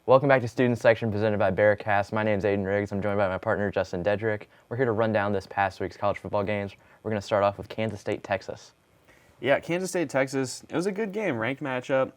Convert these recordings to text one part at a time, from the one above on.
Welcome back to Student Section presented by Bearcast. My name is Aiden Riggs. I'm joined by my partner, Justin Dedrick. We're here to run down this past week's college football games. We're going to start off with Kansas State, Texas. Yeah, Kansas State, Texas. It was a good game, ranked matchup.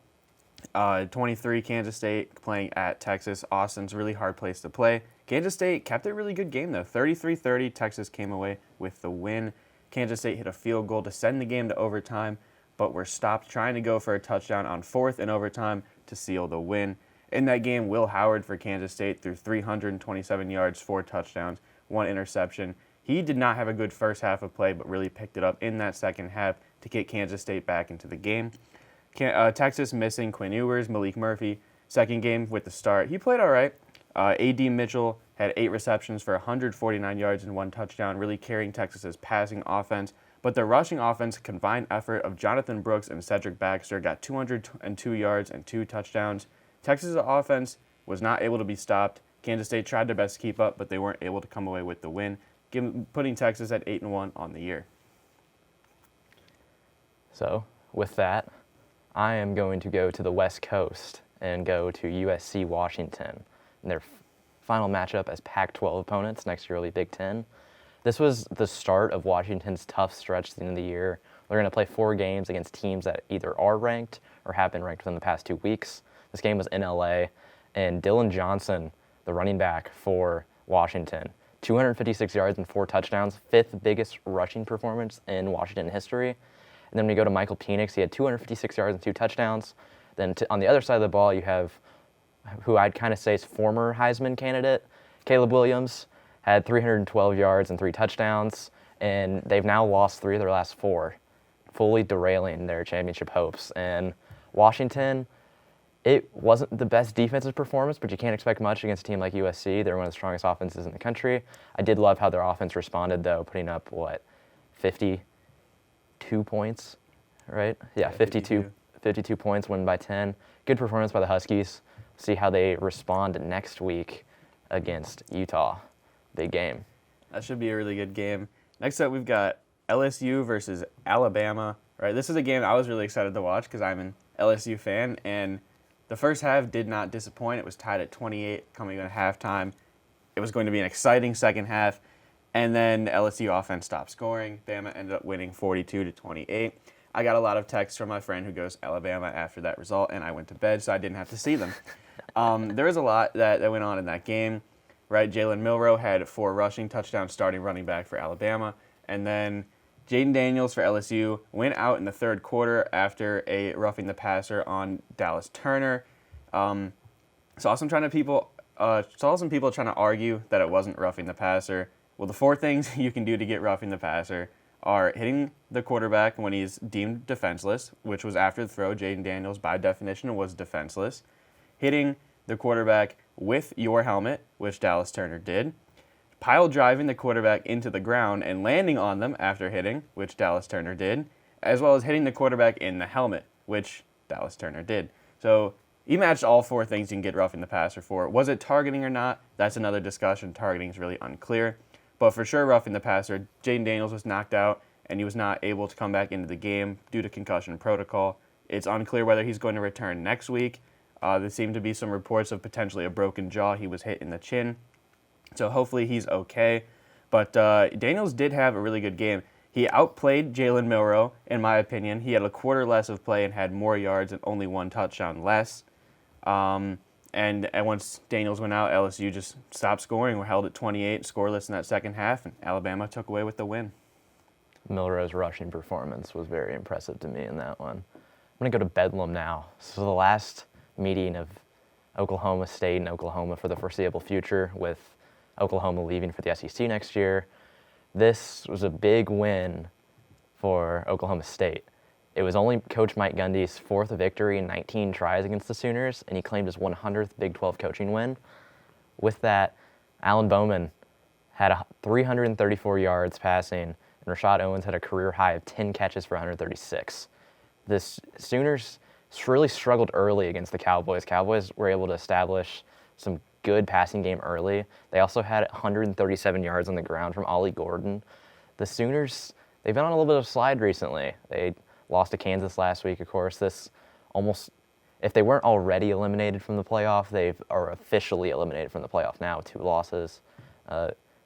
23 Kansas State playing at Texas. Austin's a really hard place to play. Kansas State kept a really good game, though. 33-30, Texas came away with the win. Kansas State hit a field goal to send the game to overtime, but were stopped trying to go for a touchdown on fourth in overtime to seal the win. In that game, Will Howard for Kansas State threw 327 yards, 4 touchdowns, 1 interception. He did not have a good first half of play, but really picked it up in that second half to get Kansas State back into the game. Texas missing Quinn Ewers, Malik Murphy, second game with the start. He played all right. A.D. Mitchell had 8 receptions for 149 yards and 1 touchdown, really carrying Texas's passing offense. But the rushing offense combined effort of Jonathan Brooks and Cedric Baxter got 202 yards and 2 touchdowns. Texas' offense was not able to be stopped. Kansas State tried their best to keep up, but they weren't able to come away with the win, putting Texas at 8-1 on the year. So, with that, I am going to go to the West Coast and go to USC Washington in their final matchup as Pac-12 opponents next yearly Big Ten. This was the start of Washington's tough stretch at the end of the year. They're going to play 4 games against teams that either are ranked or have been ranked within the past 2 weeks. This game was in LA, and Dylan Johnson, the running back for Washington, 256 yards and 4 touchdowns, 5th biggest rushing performance in Washington history. And then when you go to Michael Penix, he had 256 yards and 2 touchdowns. Then on the other side of the ball, you have who I'd kind of say is former Heisman candidate, Caleb Williams, had 312 yards and 3 touchdowns, and they've now lost 3 of their last 4, fully derailing their championship hopes. And Washington, it wasn't the best defensive performance, but you can't expect much against a team like USC. They're one of the strongest offenses in the country. I did love how their offense responded, though, putting up, 52 points, right? Yeah, 52 points, win by 10. Good performance by the Huskies. See how they respond next week against Utah. Big game. That should be a really good game. Next up, we've got LSU versus Alabama. Right, this is a game I was really excited to watch because I'm an LSU fan, and the first half did not disappoint. It was tied at 28 coming in at halftime. It was going to be an exciting second half, and then LSU offense stopped scoring. Bama ended up winning 42-28. I got a lot of texts from my friend who goes Alabama after that result, and I went to bed, so I didn't have to see them. There was a lot that went on in that game. Right, Jalen Milroe had 4 rushing touchdowns, starting running back for Alabama, and then Jaden Daniels for LSU went out in the third quarter after a roughing the passer on Dallas Turner. Saw some people trying to argue that it wasn't roughing the passer. Well, the 4 things you can do to get roughing the passer are hitting the quarterback when he's deemed defenseless, which was after the throw. Jaden Daniels, by definition, was defenseless. Hitting the quarterback with your helmet, which Dallas Turner did. Pile driving the quarterback into the ground and landing on them after hitting, which Dallas Turner did, as well as hitting the quarterback in the helmet, which Dallas Turner did. So he matched all 4 things you can get roughing the passer for. Was it targeting or not? That's another discussion. Targeting is really unclear. But for sure, roughing the passer, Jaden Daniels was knocked out, and he was not able to come back into the game due to concussion protocol. It's unclear whether he's going to return next week. There seemed to be some reports of potentially a broken jaw. He was hit in the chin. So hopefully he's okay. But Daniels did have a really good game. He outplayed Jalen Milroe, in my opinion. He had a quarter less of play and had more yards and only 1 touchdown less. And once Daniels went out, LSU just stopped scoring. Were held at 28, scoreless in that second half, and Alabama took away with the win. Milroe's rushing performance was very impressive to me in that one. I'm going to go to Bedlam now. So the last meeting of Oklahoma State and Oklahoma for the foreseeable future, with Oklahoma leaving for the SEC next year. This was a big win for Oklahoma State. It was only Coach Mike Gundy's 4th victory in 19 tries against the Sooners, and he claimed his 100th Big 12 coaching win. With that, Alan Bowman had 334 yards passing, and Rashad Owens had a career high of 10 catches for 136. The Sooners really struggled early against the Cowboys. Cowboys were able to establish some good passing game early. They also had 137 yards on the ground from Ollie Gordon. The Sooners, they've been on a little bit of a slide recently. They lost to Kansas last week, of course. This almost if they weren't already eliminated from the playoff, they are officially eliminated from the playoff now with 2 losses.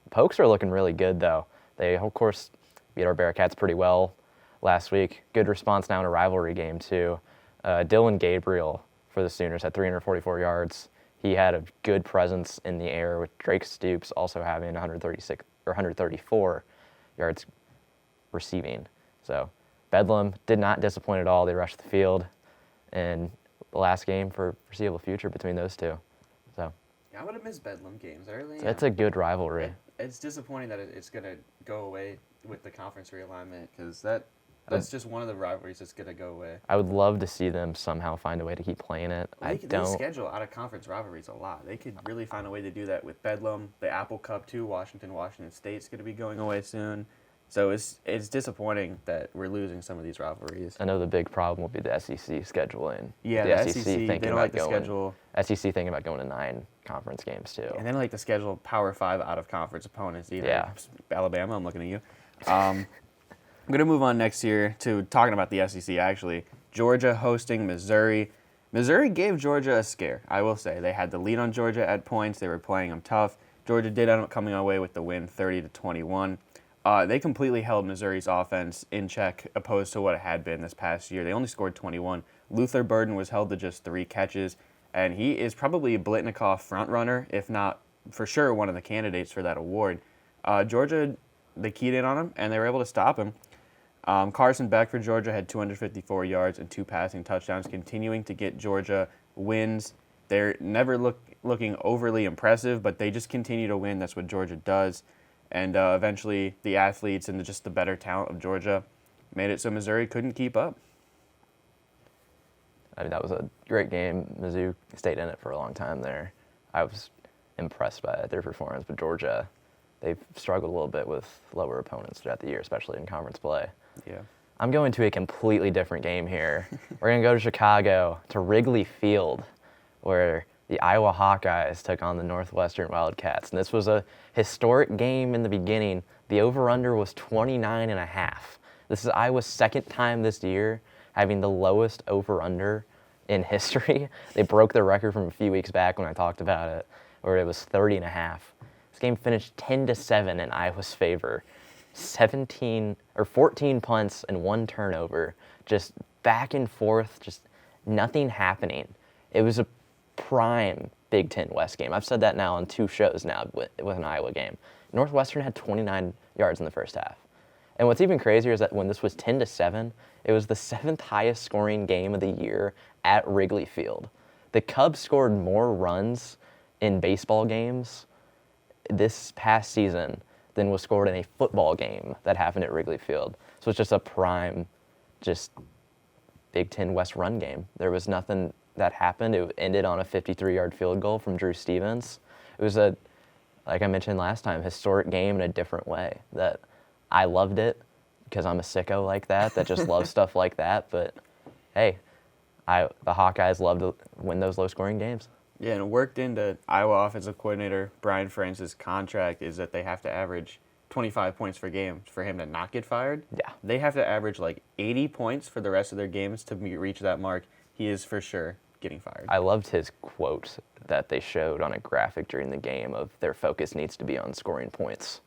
Pokes are looking really good, though. They, of course, beat our Bearcats pretty well last week. Good response now in a rivalry game, too. Dylan Gabriel for the Sooners had 344 yards. He had a good presence in the air, with Drake Stoops also having 134 yards receiving. So Bedlam did not disappoint at all. They rushed the field, and the last game for foreseeable future between those two. So yeah, I would have missed Bedlam games early. it's a good rivalry. It's disappointing that it's going to go away with the conference realignment, because that's just one of the rivalries that's going to go away. I would love to see them somehow find a way to keep playing it. They schedule out-of-conference rivalries a lot. They could really find a way to do that with Bedlam. The Apple Cup, too. Washington State's going to be going away soon. So it's disappointing that we're losing some of these rivalries. I know the big problem will be the SEC scheduling. Yeah, the SEC they don't like the schedule. SEC thinking about going to 9 conference games, too. And they don't like to schedule Power 5 out-of-conference opponents either. Yeah. Alabama, I'm looking at you. I'm going to move on next year to talking about the SEC, actually. Georgia hosting Missouri. Missouri gave Georgia a scare, I will say. They had the lead on Georgia at points. They were playing them tough. Georgia did end up coming away with the win, 30-21. They completely held Missouri's offense in check, opposed to what it had been this past year. They only scored 21. Luther Burden was held to just 3 catches, and he is probably a Blitnikoff frontrunner, if not for sure one of the candidates for that award. Georgia, they keyed in on him, and they were able to stop him. Carson Beck for Georgia had 254 yards and 2 passing touchdowns, continuing to get Georgia wins. They're never looking overly impressive, but they just continue to win. That's what Georgia does. And eventually the athletes and just the better talent of Georgia made it so Missouri couldn't keep up. I mean, that was a great game. Mizzou stayed in it for a long time there. I was impressed by their performance, but Georgia, they've struggled a little bit with lower opponents throughout the year, especially in conference play. Yeah. I'm going to a completely different game here. We're going to go to Chicago, to Wrigley Field, where the Iowa Hawkeyes took on the Northwestern Wildcats. And this was a historic game in the beginning. The over-under was 29.5. This is Iowa's second time this year having the lowest over-under in history. They broke their record from a few weeks back when I talked about it, where it was 30.5. This game finished 10-7 in Iowa's favor. 14 punts and 1 turnover, just back and forth, just nothing happening. It was a prime Big Ten West game. I've said that now on 2 shows now with an Iowa game. Northwestern had 29 yards in the first half. And what's even crazier is that when this was 10-7, it was the 7th highest scoring game of the year at Wrigley Field. The Cubs scored more runs in baseball games this past season than was scored in a football game that happened at Wrigley Field. So it's just a prime, just Big Ten West run game. There was nothing that happened. It ended on a 53-yard field goal from Drew Stevens. It was a, like I mentioned last time, historic game in a different way. That I loved it because I'm a sicko like that just loves stuff like that. But hey, the Hawkeyes love to win those low-scoring games. Yeah, and worked into Iowa offensive coordinator Brian France's contract is that they have to average 25 points per game for him to not get fired. Yeah. They have to average like 80 points for the rest of their games to reach that mark. He is for sure getting fired. I loved his quote that they showed on a graphic during the game of their focus needs to be on scoring points,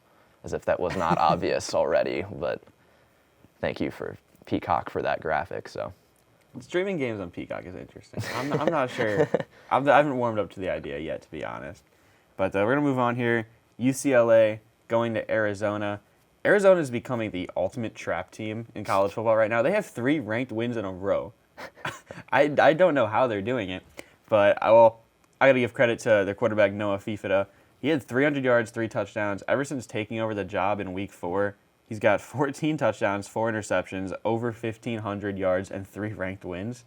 as if that was not obvious already. But thank you for Peacock for that graphic. So streaming games on Peacock is interesting. I'm not sure. I haven't warmed up to the idea yet, to be honest. But we're going to move on here. UCLA going to Arizona. Arizona is becoming the ultimate trap team in college football right now. They have 3 ranked wins in a row. I don't know how they're doing it, but I got to give credit to their quarterback, Noah Fifita. He had 300 yards, 3 touchdowns. Ever since taking over the job in week 4, he's got 14 touchdowns, 4 interceptions, over 1,500 yards, and 3 ranked wins.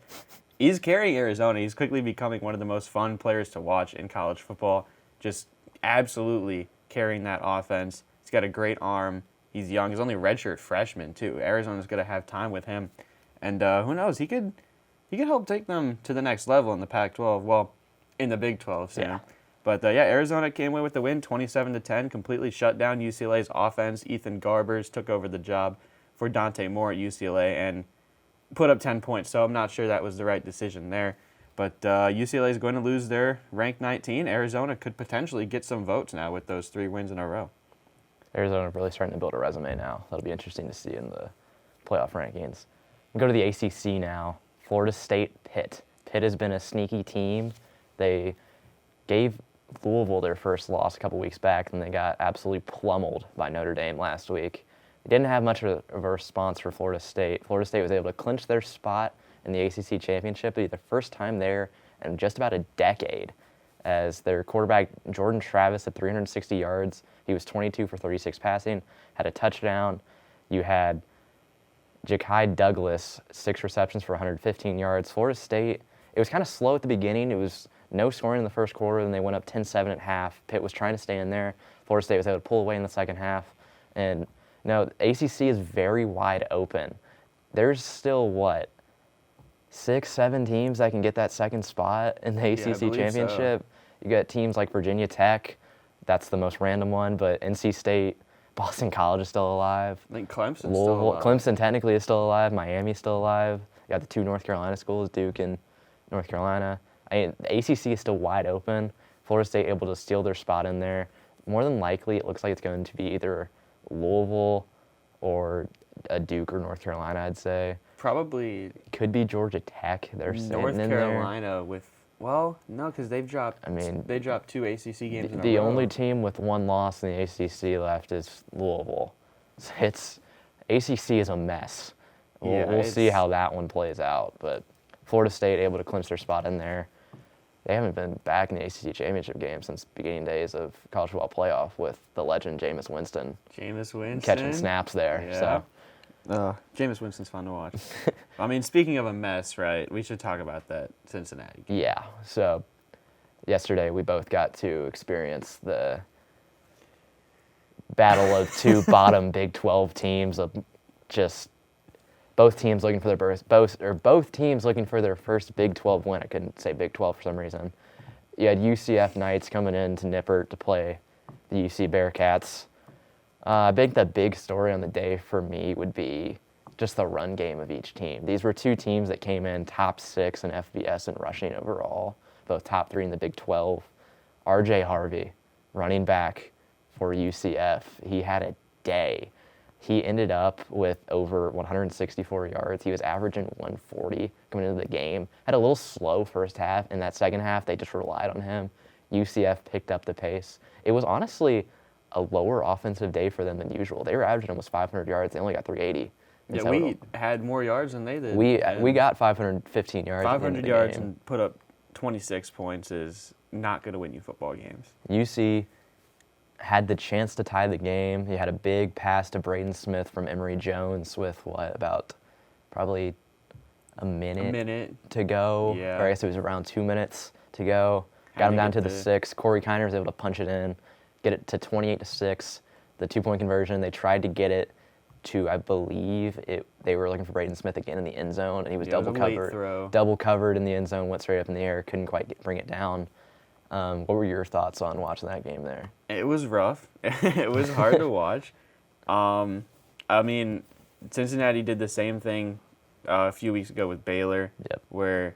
He's carrying Arizona. He's quickly becoming one of the most fun players to watch in college football. Just absolutely carrying that offense. He's got a great arm. He's young. He's only a redshirt freshman, too. Arizona's going to have time with him. And who knows? He could help take them to the next level in the Pac-12. Well, in the Big 12 soon. Yeah. But Arizona came away with the win, 27-10, completely shut down UCLA's offense. Ethan Garbers took over the job for Dante Moore at UCLA and put up 10 points. So I'm not sure that was the right decision there. But UCLA is going to lose their ranked 19. Arizona could potentially get some votes now with those 3 wins in a row. Arizona really starting to build a resume now. That'll be interesting to see in the playoff rankings. We go to the ACC now. Florida State, Pitt. Pitt has been a sneaky team. They gave Louisville their first loss a couple weeks back, and they got absolutely pummeled by Notre Dame last week. They didn't have much of a response for Florida State. Florida State was able to clinch their spot in the ACC championship. It'll be the first time there in just about a decade, as their quarterback Jordan Travis had 360 yards. He was 22 for 36 passing, had a touchdown. You had Ja'Kai Douglas, 6 receptions for 115 yards. Florida State, it was kind of slow at the beginning. It was no scoring in the first quarter, then they went up 10-7 at half. Pitt was trying to stay in there. Florida State was able to pull away in the second half. And no, the ACC is very wide open. There's still, 6, 7 teams that can get that second spot in the ACC championship. So. You got teams like Virginia Tech. That's the most random one, but NC State, Boston College is still alive. I think Clemson's still Louisville, alive. Clemson technically is still alive. Miami's still alive. You got the 2 North Carolina schools, Duke and North Carolina. The ACC is still wide open. Florida State able to steal their spot in there. More than likely, it looks like it's going to be either Louisville or a Duke or North Carolina, I'd say. Probably Could be Georgia Tech. They're sitting North in Carolina with, no, because they've dropped. I mean, they dropped 2 ACC games there. in a The row. only team with 1 loss in the ACC left is Louisville. It's ACC is a mess. We'll see how that one plays out. But Florida State able to clinch their spot in there. They haven't been back in the ACC championship game since beginning days of college football playoff with the legend Jameis Winston catching snaps there. Yeah. So Jameis Winston's fun to watch. I mean, speaking of a mess, right? We should talk about that Cincinnati game. yeah. So yesterday we both got to experience the battle of 2 bottom Big 12 teams of just both teams looking for both teams looking for their first Big 12 win. I couldn't say Big 12 for some reason. You had UCF Knights coming in to Nippert to play the UC Bearcats. I think the big story on the day for me would be just the run game of each team. These were 2 teams that came in top 6 in FBS and rushing overall, both top 3 in the Big 12. R.J. Harvey, running back for UCF, he had a day. He ended up with over 164 yards. He was averaging 140 coming into the game. Had a little slow first half. In that second half, they just relied on him. UCF picked up the pace. It was honestly a lower offensive day for them than usual. They were averaging almost 500 yards. They only got 380. Yeah, we had more yards than they did. We got 515 yards. 500 yards and put up 26 points is not going to win you football games. UC had the chance to tie the game. He had a big pass to Braden Smith from Emory Jones with about probably a minute to go. Yeah. Or I guess it was around 2 minutes to go. Got him down to the 6. Corey Kiner was able to punch it in, get it to 28-6. The 2-point conversion. They tried to get it to, I believe, they were looking for Braden Smith again in the end zone, and he was double covered in the end zone, went straight up in the air, couldn't quite bring it down. What were your thoughts on watching that game there? It was rough. It was hard to watch. I mean, Cincinnati did the same thing a few weeks ago with Baylor, where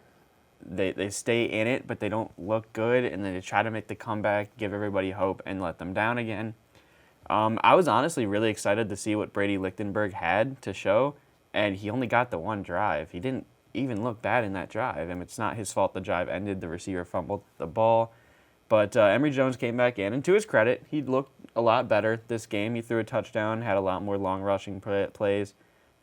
they stay in it, but they don't look good, and then they try to make the comeback, give everybody hope, and let them down again. I was honestly really excited to see what Brady Lichtenberg had to show, and he only got the 1 drive. He didn't even look bad in that drive, and it's not his fault the drive ended. The receiver fumbled the ball. But Emory Jones came back in, and to his credit, he looked a lot better this game. He threw a touchdown, had a lot more long rushing plays.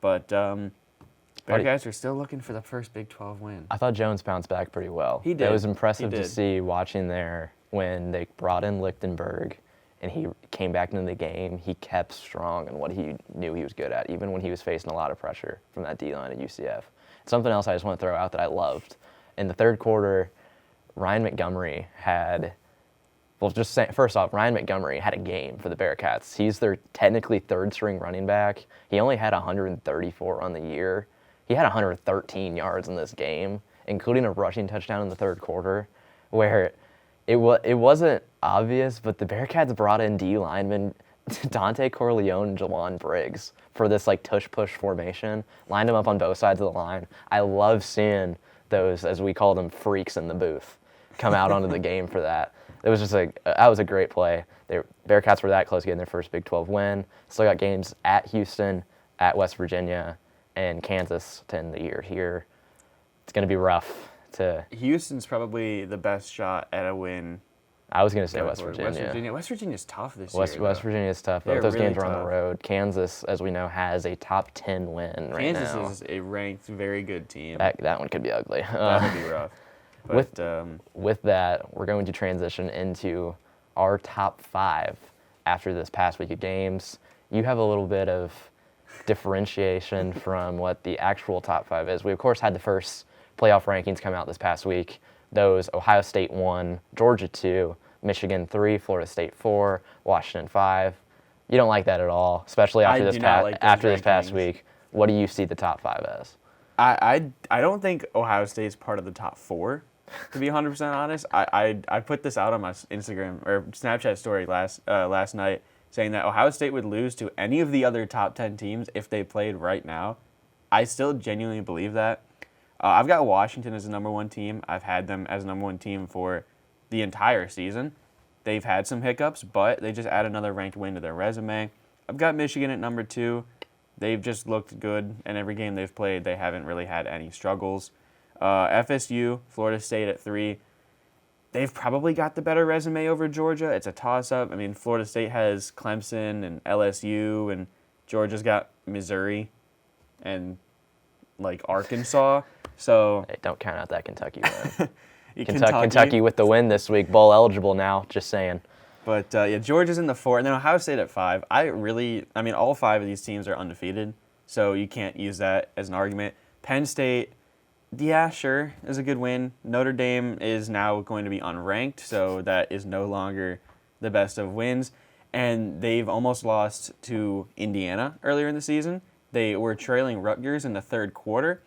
But Bearcats are still looking for the first Big 12 win. I thought Jones bounced back pretty well. He did. It was impressive to see watching there when they brought in Lichtenberg and he came back into the game. He kept strong in what he knew he was good at, even when he was facing a lot of pressure from that D-line at UCF. Something else I just want to throw out that I loved. In the third quarter, Ryan Montgomery had, first off, Ryan Montgomery had a game for the Bearcats. He's their technically third-string running back. He only had 134 on the year. He had 113 yards in this game, including a rushing touchdown in the third quarter, where it wasn't obvious, but the Bearcats brought in D linemen Dante Corleone and Jawan Briggs for this tush-push formation, lined them up on both sides of the line. I love seeing those, as we call them, freaks in the booth come out onto the game for that. It was just that was a great play. Bearcats were that close getting their first Big 12 win. Still got games at Houston, at West Virginia, and Kansas to end the year here. It's going to be rough to... Houston's probably the best shot at a win. I was going to say West Virginia. West Virginia's tough this year. West Virginia's tough. Both those games are on the road. Kansas, as we know, has a top 10 win right now. Kansas is a ranked, very good team. That one could be ugly. That would be rough. But, with that, we're going to transition into our top 5 after this past week of games. You have a little bit of differentiation from what the actual top 5 is. We, of course, had the first playoff rankings come out this past week. Those: Ohio State 1, Georgia 2, Michigan 3, Florida State 4, Washington 5. You don't like that at all, especially after this past week. What do you see the top 5 as? I don't think Ohio State's part of the top 4, to be 100% honest. I put this out on my Instagram or Snapchat story last night, saying that Ohio State would lose to any of the other top 10 teams if they played right now. I still genuinely believe that. I've got Washington as the number 1 team. I've had them as number 1 team for the entire season. They've had some hiccups, but they just add another ranked win to their resume. I've got Michigan at number 2. They've just looked good, and every game they've played, they haven't really had any struggles. FSU, Florida State at 3. They've probably got the better resume over Georgia. It's a toss-up. I mean, Florida State has Clemson and LSU, and Georgia's got Missouri and, Arkansas. So hey, don't count out that Kentucky win. Kentucky with the win this week, bowl eligible now, just saying. But, Georgia's in the 4, and then Ohio State at 5. All 5 of these teams are undefeated, so you can't use that as an argument. Penn State, yeah, sure, is a good win. Notre Dame is now going to be unranked, so that is no longer the best of wins. And they've almost lost to Indiana earlier in the season. They were trailing Rutgers in the third quarter.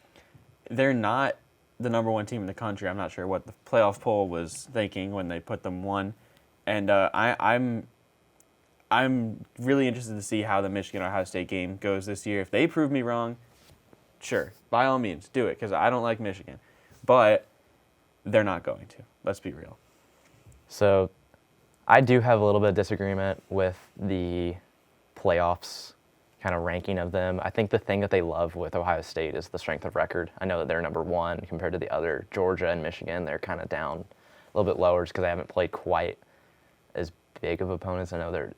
They're not the number 1 team in the country. I'm not sure what the playoff poll was thinking when they put them 1. And I'm really interested to see how the Michigan-Ohio State game goes this year. If they prove me wrong, sure, by all means, do it, because I don't like Michigan. But they're not going to. Let's be real. So I do have a little bit of disagreement with the playoffs kind of ranking of them. I think the thing that they love with Ohio State is the strength of record. I know that they're number 1 compared to the other. Georgia and Michigan, they're kind of down a little bit lower just because they haven't played quite as big of opponents. I know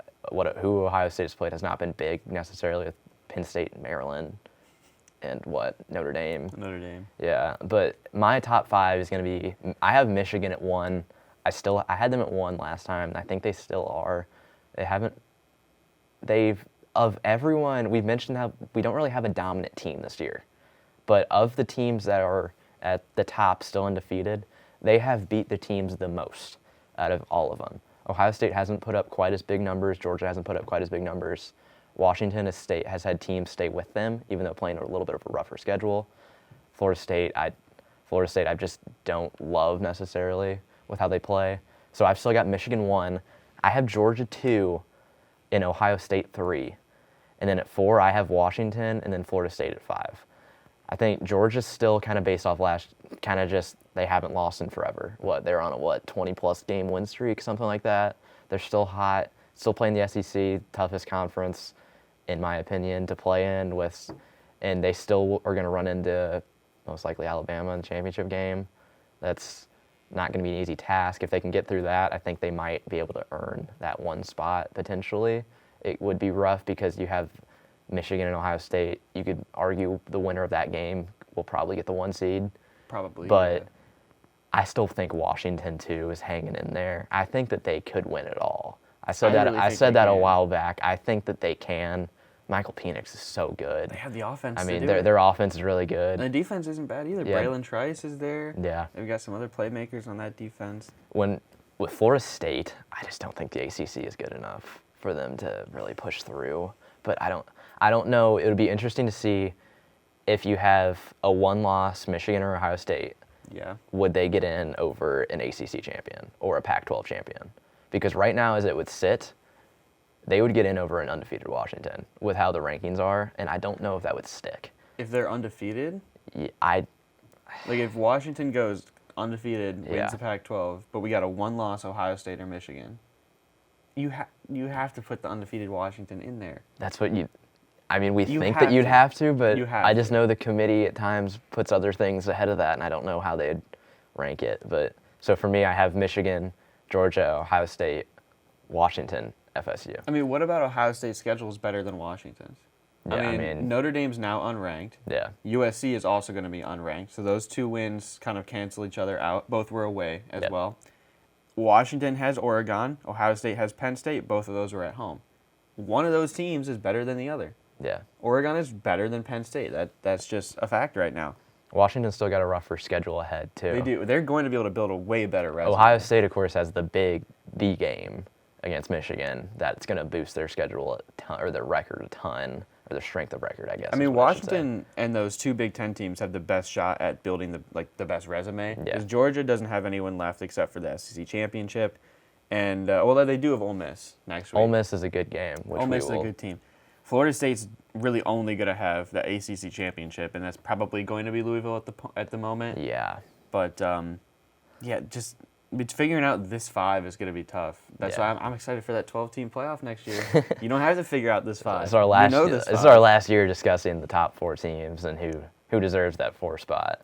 who Ohio State has played has not been big necessarily, with Penn State and Maryland and Notre Dame. Notre Dame. Yeah, but my top 5 is going to be, I have Michigan at 1. I had them at 1 last time, and I think they still are. Of everyone, we've mentioned how we don't really have a dominant team this year. But of the teams that are at the top still undefeated, they have beat the teams the most out of all of them. Ohio State hasn't put up quite as big numbers. Georgia hasn't put up quite as big numbers. Washington has had teams stay with them, even though playing a little bit of a rougher schedule. Florida State, I just don't love necessarily with how they play. So I've still got Michigan 1. I have Georgia 2 and Ohio State 3. And then at 4, I have Washington, and then Florida State at 5. I think Georgia's still kind of based off they haven't lost in forever. They're on a 20-plus game win streak, something like that. They're still hot, still playing the SEC, toughest conference, in my opinion, to play in with, and they still are going to run into most likely Alabama in the championship game. That's not going to be an easy task. If they can get through that, I think they might be able to earn that 1 spot potentially. It would be rough because you have Michigan and Ohio State. You could argue the winner of that game will probably get the 1 seed. Probably. But yeah. I still think Washington, too, is hanging in there. I think that they could win it all. I said that a while back. I think that they can. Michael Penix is so good. They have the offense. Their offense is really good. And the defense isn't bad either. Yeah. Braylon Trice is there. Yeah. They've got some other playmakers on that defense. With Florida State, I just don't think the ACC is good enough for them to really push through. But I don't know. It would be interesting to see if you have a 1-loss Michigan or Ohio State. Yeah. Would they get in over an ACC champion or a Pac-12 champion? Because right now, as it would sit, they would get in over an undefeated Washington with how the rankings are, and I don't know if that would stick. If they're undefeated? I Like if Washington goes undefeated, Yeah. wins the Pac-12, but we got a one-loss Ohio State or Michigan, you have to put the undefeated Washington in there. That's what we You think have that you'd to. have to, but You have I just to. know the committee at times puts other things ahead of that, and I don't know how they'd rank it. But so for me, I have Michigan, Georgia, Ohio State, Washington, FSU. I mean, what about Ohio State's schedule is better than Washington's? Yeah, I mean, Notre Dame's now unranked. Yeah. USC is also going to be unranked, so those two wins kind of cancel each other out. Both were away as Yep. well. Washington has Oregon. Ohio State has Penn State. Both of those were at home. One of those teams is better than the other. Yeah. Oregon is better than Penn State. That's just a fact right now. Washington's still got a rougher schedule ahead, too. They do. They're going to be able to build a way better resume. Ohio State, of course, has the game against Michigan. That's going to boost their schedule a ton, or their record a ton, or their strength of record, I guess. I mean, is what I should say. Washington and those two Big Ten teams have the best shot at building the best resume. Yeah. Because Georgia doesn't have anyone left except for the SEC championship, and they do have Ole Miss next week. Ole Miss is a good game. Which Ole Miss is we a will, good team. Florida State's really only going to have the ACC championship, and that's probably going to be Louisville at the moment. Yeah. But just figuring out this 5 is going to be tough. That's Yeah. why I'm excited for that 12-team playoff next year. You don't have to figure out this 5. This is our last. You know this This is 5. our last year discussing the top 4 teams and who deserves that 4 spot.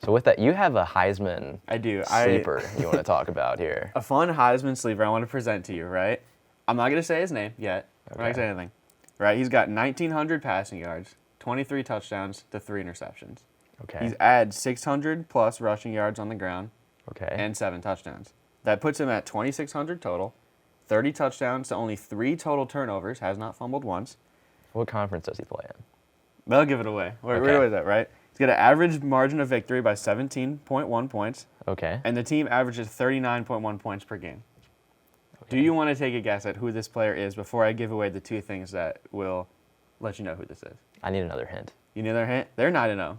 So with that, you have a Heisman I do. sleeper you want to talk about here. A fun Heisman sleeper I want to present to you, right? I'm not going to say his name yet. I'm not going to say anything. Right? He's got 1,900 passing yards, 23 touchdowns to 3 interceptions. Okay. He's had 600 plus rushing yards on the ground Okay. and 7 touchdowns. That puts him at 2,600 total, 30 touchdowns to only 3 total turnovers, has not fumbled once. What conference does he play in? They'll give it away. We're Okay. with that, right? He's got an average margin of victory by 17.1 points, Okay. and the team averages 39.1 points per game. Do you want to take a guess at who this player is before I give away the 2 things that will let you know who this is? I need another hint. You need their hint? They're 9-0.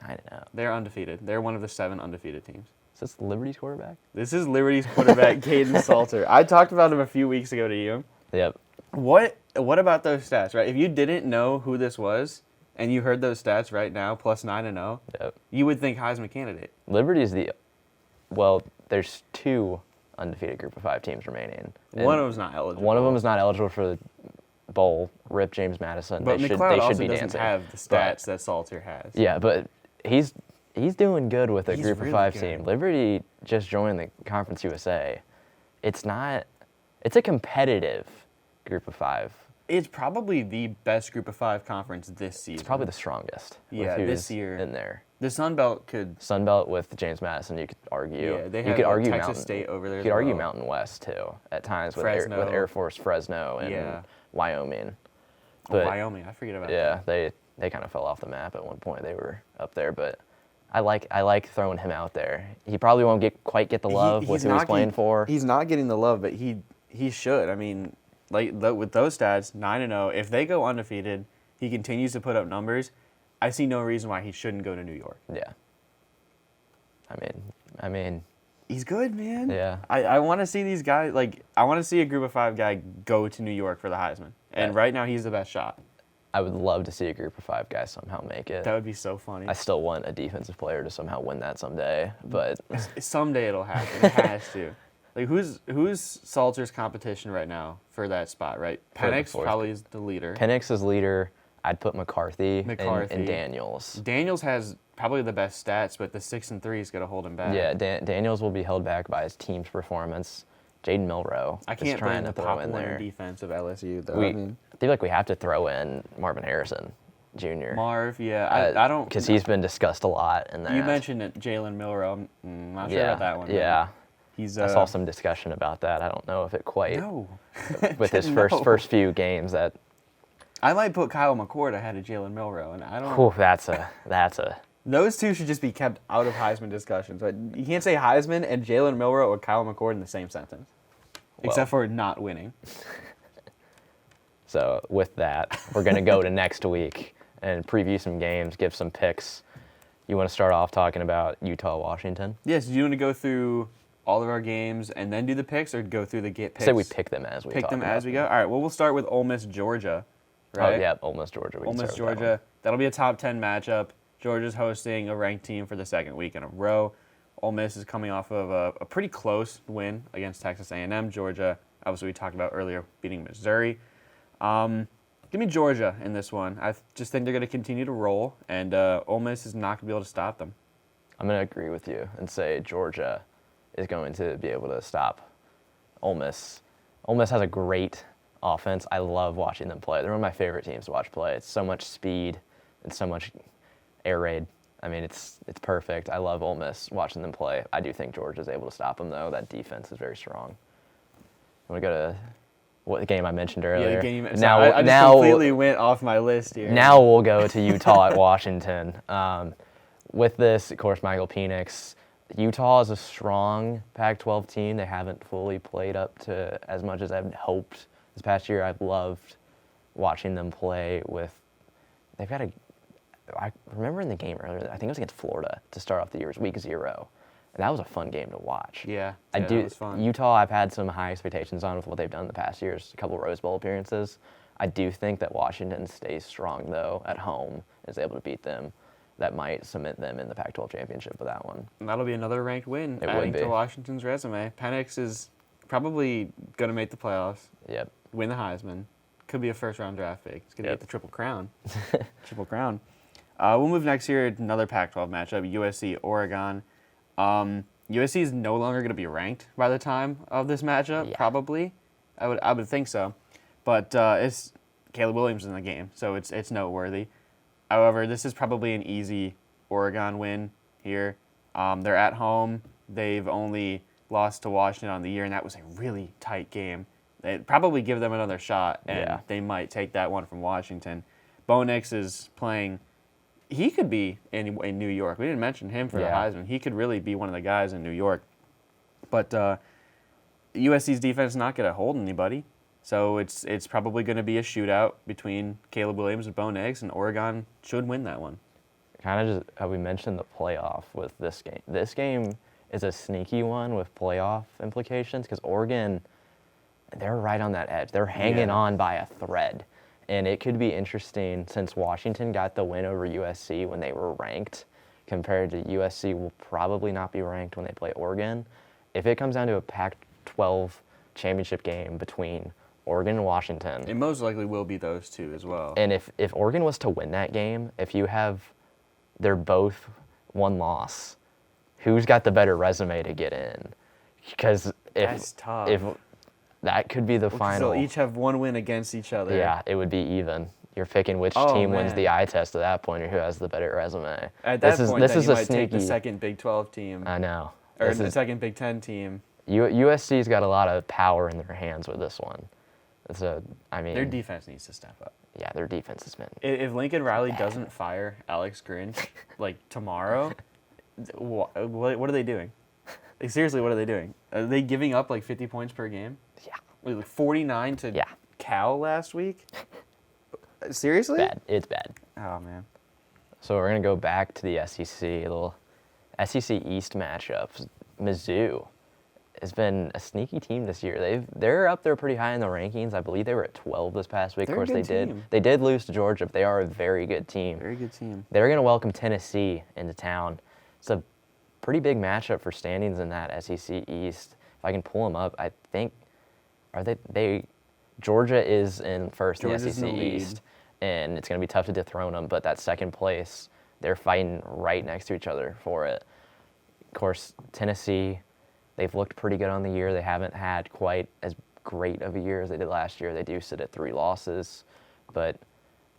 I don't know. They're undefeated. They're one of the 7 undefeated teams. Is this Liberty's quarterback? This is Liberty's quarterback, Caden Salter. I talked about him a few weeks ago to you. Yep. What about those stats, right? If you didn't know who this was and you heard those stats right now, plus 9-0, Yep. you would think Heisman candidate. Liberty's there's 2 undefeated Group of 5 teams remaining. And One of them's not eligible. one of them is not eligible for the bowl. Rip James Madison. But they McLeod should also be doesn't dancing. have the stats that Salter has. Yeah, but he's doing good with a He's Group really of 5 good. team. Liberty just joined the Conference USA. It's a competitive Group of 5. It's probably the best Group of 5 conference this season. It's probably the strongest. with Yeah, this who's year. in there. The Sun Belt could. Sun Belt with James Madison, you could argue. Yeah, they you have could argue Texas Mountain, State over there You as could argue well. Mountain West too at times with Fresno. Air Force, Fresno, and Yeah. Wyoming. Oh, But Wyoming, I forget about yeah, that. they kind of fell off the map at one point. They were up there, but I like throwing him out there. He probably won't quite get the love with who he's playing for. He's not getting the love, but he should. I mean, with those stats, 9-0. If they go undefeated, he continues to put up numbers. I see no reason why he shouldn't go to New York. Yeah. I mean, He's good, man. Yeah. I want to see these guys. I want to see a Group of 5 guy go to New York for the Heisman. And Yeah. right now, he's the best shot. I would love to see a Group of 5 guy somehow make it. That would be so funny. I still want a defensive player to somehow win that someday, but Someday it'll happen. It has to. Who's Salter's competition right now for that spot, right? For the Penix 4th. probably is the leader. Penix is leader. I'd put McCarthy. McCarthy. And Daniels. Daniels has probably the best stats, but the 6-3 is going to hold him back. Yeah, Daniels will be held back by his team's performance. Jaden Milrow I is can't trying blame to the throw Pop in Warner there. defense of LSU, though. I feel like we have to throw in Marvin Harrison Jr. Marv, yeah. I don't... Because he's been discussed a lot in that. You mentioned it, Jalen Milrow. I'm not sure yeah, about that one. Yeah. He's, I saw some discussion about that. I don't know if it quite, No. with his No. first few games, that, I might put Kyle McCord ahead of Jalen Milrow, and I don't... whew, that's a, Those two should just be kept out of Heisman discussions. But you can't say Heisman and Jalen Milrow or Kyle McCord in the same sentence. Except for not winning. So with that, we're going to go to next week and preview some games, give some picks. You want to start off talking about Utah-Washington? Yes, do you want to go through all of our games and then do the picks, or go through the picks? Say we pick them as we Pick talk them about as we go? All right, well, we'll start with Ole Miss, Georgia. Right? Oh, yeah, Ole Miss, Georgia. We Ole can Miss, start with that Georgia. That'll be a top 10 matchup. Georgia's hosting a ranked team for the second week in a row. Ole Miss is coming off of a pretty close win against Texas A&M. Georgia, obviously we talked about earlier, beating Missouri. Give me Georgia in this one. I just think they're going to continue to roll, and Ole Miss is not going to be able to stop them. I'm going to agree with you and say Georgia is going to be able to stop Ole Miss. Ole Miss has a great offense. I love watching them play. They're one of my favorite teams to watch play. It's so much speed and so much air raid. I mean, it's perfect. I love Ole Miss watching them play. I do think Georgia's able to stop them, though. That defense is very strong. I'm going to go to what game I mentioned earlier. Yeah, the game. I just completely went off my list here. Now we'll go to Utah at Washington. With this, of course, Michael Penix. Utah is a strong Pac-12 team. They haven't fully played up to as much as I've hoped this past year. I've loved watching them play with. They've got I remember in the game earlier, I think it was against Florida to start off the year. It was week 0. And that was a fun game to watch. Yeah, That was fun. Utah, I've had some high expectations on with what they've done the past years, a couple Rose Bowl appearances. I do think that Washington stays strong, though, at home, is able to beat them. That might cement them in the Pac-12 championship with that one. And that'll be another ranked win, adding to Washington's resume. Penix is probably going to make the playoffs. Yep. Win the Heisman. Could be a first-round draft pick. He's going to get the Triple Crown. Triple Crown. We'll move next here to another Pac-12 matchup, USC-Oregon. USC is no longer going to be ranked by the time of this matchup, probably. I would think so. But it's Caleb Williams in the game, so it's noteworthy. However, this is probably an easy Oregon win here. They're at home. They've only lost to Washington on the year, and that was a really tight game. They'd probably give them another shot, and they might take that one from Washington. Bo Nix is playing. He could be in New York. We didn't mention him for the Heisman. He could really be one of the guys in New York. But USC's defense is not going to hold anybody. So it's probably going to be a shootout between Caleb Williams and Bo Nix, and Oregon should win that one. Kind of just how we mentioned the playoff with this game. This game is a sneaky one with playoff implications because Oregon, they're right on that edge. They're hanging on by a thread. And it could be interesting since Washington got the win over USC when they were ranked compared to USC will probably not be ranked when they play Oregon. If it comes down to a Pac-12 championship game between Oregon and Washington. It most likely will be those two as well. And if Oregon was to win that game, if you have, they're both one loss, who's got the better resume to get in? Because That's tough. If that could be the final. They'll each have one win against each other. Yeah, it would be even. You're picking which team wins the eye test at that point or who has the better resume. At that point, then you might take the second Big 12 team. I know. Or the second Big 10 team. USC's got a lot of power in their hands with this one. So, I mean, their defense needs to step up. Yeah, their defense has been. If Lincoln Riley doesn't fire Alex Grinch like tomorrow, what are they doing? Like, seriously, what are they doing? Are they giving up like 50 points per game? Yeah. Like 49 to Cal last week? Seriously? Bad. It's bad. Oh man. So we're gonna go back to the SEC, a little SEC East matchups. Mizzou has been a sneaky team this year. They're up there pretty high in the rankings. I believe they were at 12 this past week. They're of course, a good team. They did lose to Georgia, but they are a very good team. Very good team. They're gonna welcome Tennessee into town. It's a pretty big matchup for standings in that SEC East. If I can pull them up, I think Georgia is in first in the SEC East, and it's gonna be tough to dethrone them. But that second place, they're fighting right next to each other for it. Of course, Tennessee, they've looked pretty good on the year. They haven't had quite as great of a year as they did last year. They do sit at 3 losses. But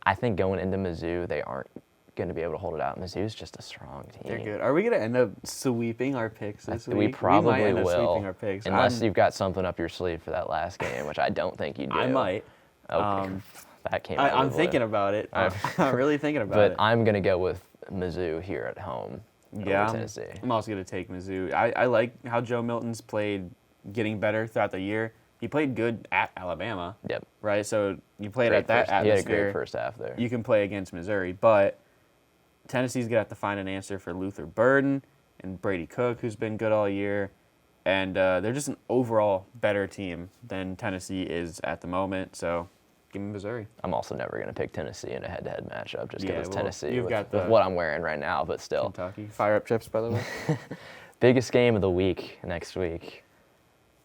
I think going into Mizzou, they aren't going to be able to hold it out. Mizzou's just a strong team. They're good. Are we going to end up sweeping our picks this week? We probably might end up will. Sweeping our picks. Unless you've got something up your sleeve for that last game, which I don't think you do. I might. Okay. That came out I'm thinking about it. I'm really thinking about it. But I'm going to go with Mizzou here at home. Yeah, Tennessee. I'm also going to take Mizzou. I like how Joe Milton's played, getting better throughout the year. He played good at Alabama. Yep. Right? So you played at that atmosphere. He had a great first half there. You can play against Missouri. But Tennessee's going to have to find an answer for Luther Burden and Brady Cook, who's been good all year. And they're just an overall better team than Tennessee is at the moment. So Give me Missouri. I'm also never going to pick Tennessee in a head-to-head matchup just because Yeah, it's well, Tennessee you've with, got with the- what I'm wearing right now, but still. Kentucky. Fire up chips, by the way. Biggest game of the week next week.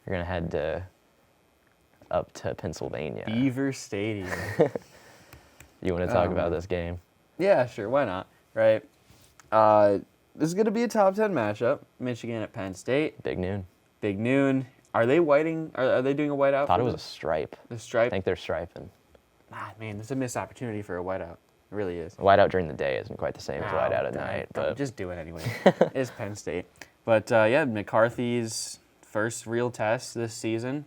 We're going to head up to Pennsylvania. Beaver Stadium. You want to talk Oh, about man. this game? Yeah, sure. Why not? Right. This is going to be a top 10 matchup. Michigan at Penn State. Big noon. Big noon. Are they whiting? Are they doing a whiteout? I thought for it was a this? stripe. The I stripe. think they're striping. Ah, man, this is a missed opportunity for a whiteout. It really is. Whiteout during the day isn't quite the same as Oh, whiteout at damn. night, Don't but just do it anyway. It's Penn State. But yeah, McCarthy's first real test this season.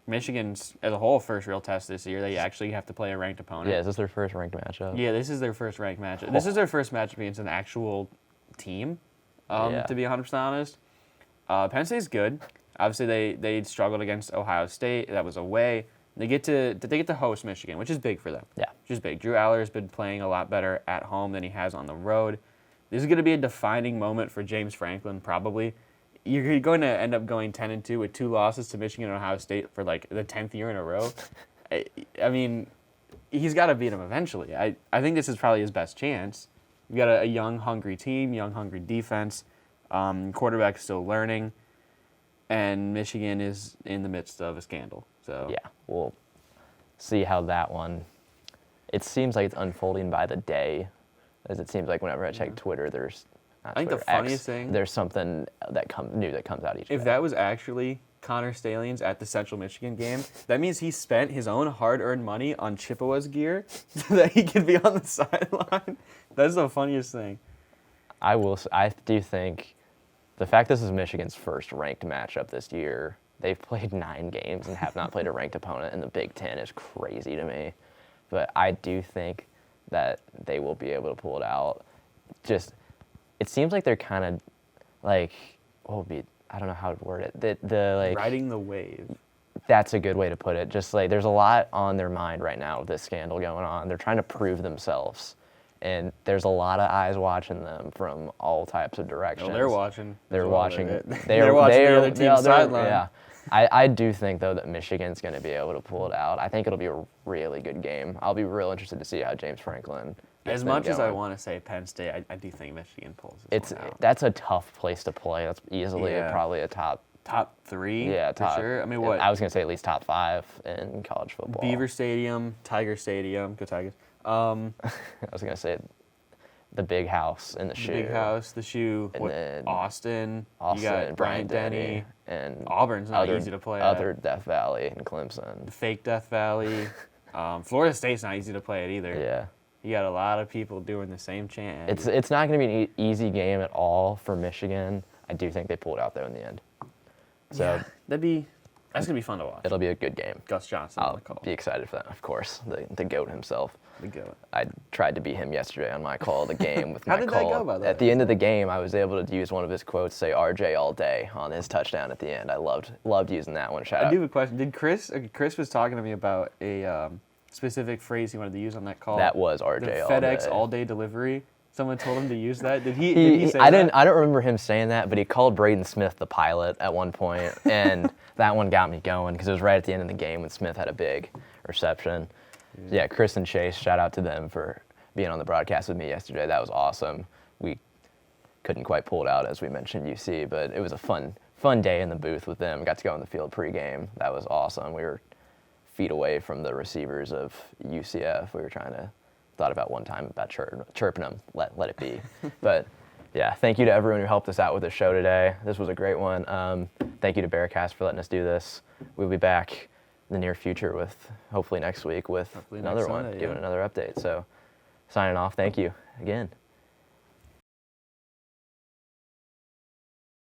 Michigan's as a whole first real test this year. They actually have to play a ranked opponent. yeah, is this their first ranked matchup? Yeah, this is their first ranked matchup. This is their first matchup against an actual team. Yeah. To be 100% honest, Penn State's good. Obviously, they struggled against Ohio State. That was away. They get to host Michigan, which is big for them. Yeah. Which is big. Drew Aller's been playing a lot better at home than he has on the road. This is going to be a defining moment for James Franklin, probably. You're going to end up going 10-2 with 2 losses to Michigan and Ohio State for like the 10th year in a row. I mean, he's got to beat them eventually. I think this is probably his best chance. You've got a young, hungry team, young, hungry defense. Quarterback's still learning. And Michigan is in the midst of a scandal. So Yeah, we'll see how that one. It seems like it's unfolding by the day, as it seems like whenever I check Twitter, there's. I think the funniest thing- There's something that new that comes out each if day. that was actually Connor Stalions at the Central Michigan game, that means he spent his own hard-earned money on Chippewa's gear so that he could be on the sideline. That's the funniest thing. I do think the fact this is Michigan's first ranked matchup this year, they've played 9 games and have not played a ranked opponent in the Big Ten is crazy to me. But I do think that they will be able to pull it out. It seems like they're kind of like, I don't know how to word it. Like Riding the wave. That's a good way to put it. Just like there's a lot on their mind right now with this scandal going on. They're trying to prove themselves. And there's a lot of eyes watching them from all types of directions. No, they're watching. They're as well. watching. They're watching the other team's sideline. Yeah. I do think, though, that Michigan's going to be able to pull it out. I think it'll be a really good game. I'll be real interested to see how James Franklin gets As them much as I going. want to say Penn State, I do think Michigan pulls this one out. That's a tough place to play. That's easily Yeah. probably a top 3, yeah, for top. sure. I mean, what? I was gonna say at least top 5 in college football. Beaver Stadium, Tiger Stadium, go Tigers. I was gonna say the big house in the The shoe. Big House, the shoe. And What, then Austin. Austin, You got Bryant Denny. and Auburn's not other, easy to play Other at. Death Valley and Clemson. The fake Death Valley. Florida State's not easy to play at either. Yeah. You got a lot of people doing the same chant. It's not going to be an easy game at all for Michigan. I do think they pulled out though in the end. So yeah, that's gonna be fun to watch. it'll be a good game. Gus Johnson on I'll the call. be excited for that, of course. The GOAT himself. The goat. I tried to beat him yesterday on my call of the game with How my did that call. go, by the At way? the end of the game, I was able to use one of his quotes, say RJ all day on his touchdown at the end. I loved using that one. Shout I out. do have a question. Did Chris? Chris was talking to me about a specific phrase he wanted to use on that call. That was RJ the all FedEx day. all day delivery. Someone told him to use that. Did he say I that? don't remember him saying that, but he called Braden Smith the pilot at one point, and that one got me going because it was right at the end of the game when Smith had a big reception. Yeah, Chris and Chase, shout out to them for being on the broadcast with me yesterday. That was awesome. We couldn't quite pull it out as we mentioned UC, but it was a fun day in the booth with them. Got to go on the field pregame. That was awesome. We were feet away from the receivers of UCF. We were thought about one time about chirping them, let it be. But yeah, thank you to everyone who helped us out with the show today. This was a great one. Thank you to Bearcast for letting us do this. We'll be back in the near future with, hopefully next week, with Hopefully another next one, Sunday, giving yeah. another update. So signing off, thank you again.